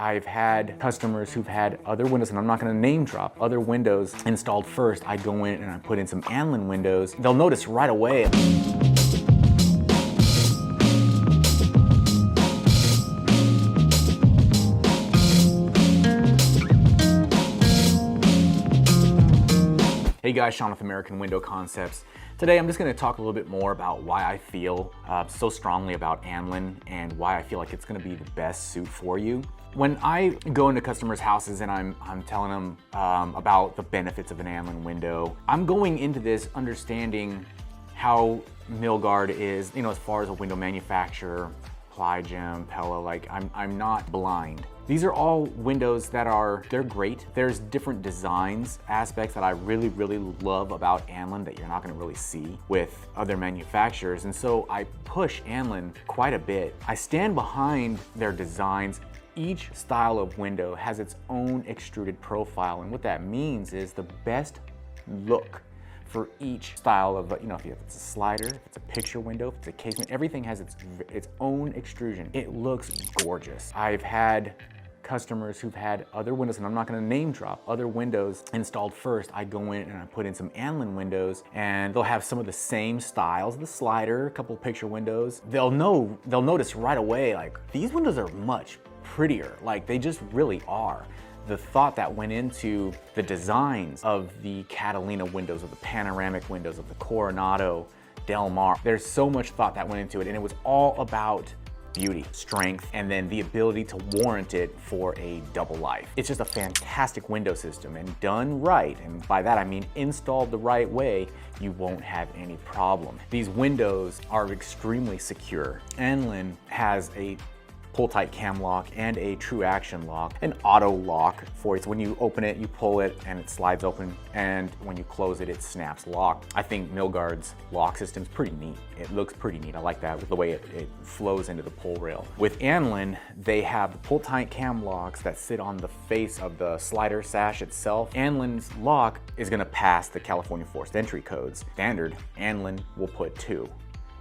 I've had customers who've had other windows, and I'm not gonna name drop, other windows installed first. I go in and I put in some Anlin Windows. They'll notice right away. Hey guys, Sean with American Window Concepts. Today I'm just going to talk a little bit more about why I feel so strongly about Anlin and why I feel like it's going to be the best suit for you. When I go into customers' houses and I'm telling them about the benefits of an Anlin window, I'm going into this understanding how Milgard is, as far as a window manufacturer, Plygem, Pella, like I'm not blind. These are all windows that they're great. There's different designs aspects that I really love about Anlin that you're not gonna really see with other manufacturers. And so I push Anlin quite a bit. I stand behind their designs. Each style of window has its own extruded profile. And what that means is the best look for each style of, if it's a slider, if it's a picture window, if it's a casement, everything has its own extrusion. It looks gorgeous. I've had customers who've had other windows, and I'm not gonna name drop, other windows installed first. I go in and I put in some Anlin windows, and they'll have some of the same styles, the slider, a couple of picture windows. They'll notice right away, like, these windows are much prettier. Like, they just really are. The thought that went into the designs of the Catalina windows, of the panoramic windows, of the Coronado, Del Mar. There's so much thought that went into it, and it was all about beauty, strength, and then the ability to warrant it for a double life. It's just a fantastic window system, and done right, and by that I mean installed the right way, you won't have any problem. These windows are extremely secure. Anlin has a pull-tight cam lock and a true action lock, an auto lock for it. So when you open it, you pull it and it slides open, and when you close it, it snaps lock. I think Milgard's lock system's pretty neat. It looks pretty neat. I like that with the way it flows into the pull rail. With Anlin, they have the pull-tight cam locks that sit on the face of the slider sash itself. Anlin's lock is gonna pass the California forced entry codes. Standard, Anlin will put 2.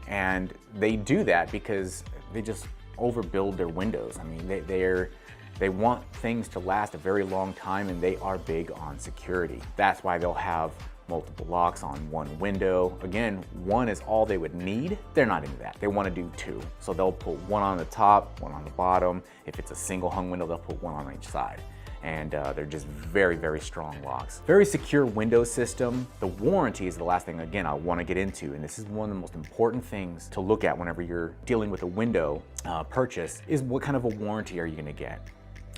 And they do that because they just overbuild their windows. I mean, they want things to last a very long time, and they are big on security. That's why they'll have multiple locks on one window. Again, one is all they would need. They're not into that. They want to do 2. So they'll put one on the top, one on the bottom. If it's a single hung window, they'll put one on each side. And they're just very strong locks. Very secure window system. The warranty is the last thing, again, I want to get into, and this is one of the most important things to look at whenever you're dealing with a window purchase, is what kind of a warranty are you going to get?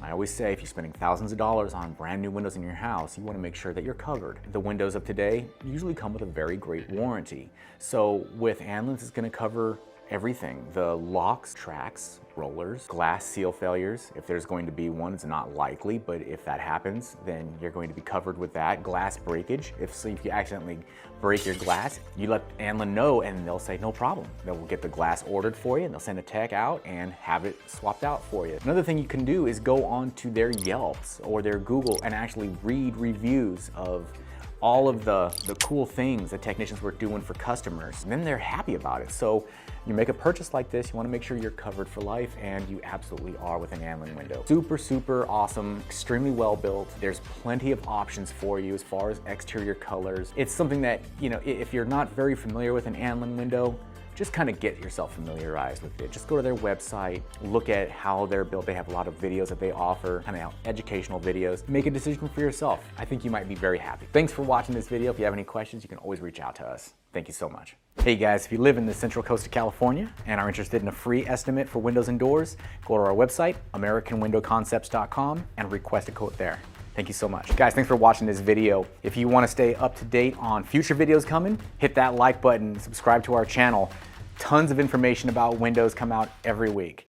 I always say if you're spending thousands of dollars on brand new windows in your house, you want to make sure that you're covered. The windows of today usually come with a very great warranty. So with Anlin, it's going to cover everything. The locks, tracks, rollers, glass seal failures. If there's going to be one, it's not likely, but if that happens, then you're going to be covered with that. Glass breakage. If you accidentally break your glass, you let Anlin know and they'll say no problem. They'll get the glass ordered for you and they'll send a tech out and have it swapped out for you. Another thing you can do is go on to their Yelps or their Google and actually read reviews of all of the cool things that technicians were doing for customers, and then they're happy about it. So you make a purchase like this, you wanna make sure you're covered for life, and you absolutely are with an Anlin window. Super awesome, extremely well built. There's plenty of options for you as far as exterior colors. It's something that, if you're not very familiar with an Anlin window, just kind of get yourself familiarized with it. Just go to their website, look at how they're built. They have a lot of videos that they offer, kind of educational videos. Make a decision for yourself. I think you might be very happy. Thanks for watching this video. If you have any questions, you can always reach out to us. Thank you so much. Hey guys, if you live in the Central Coast of California and are interested in a free estimate for windows and doors, go to our website, AmericanWindowConcepts.com, and request a quote there. Thank you so much. Guys, thanks for watching this video. If you want to stay up to date on future videos coming, hit that like button, subscribe to our channel. Tons of information about windows come out every week.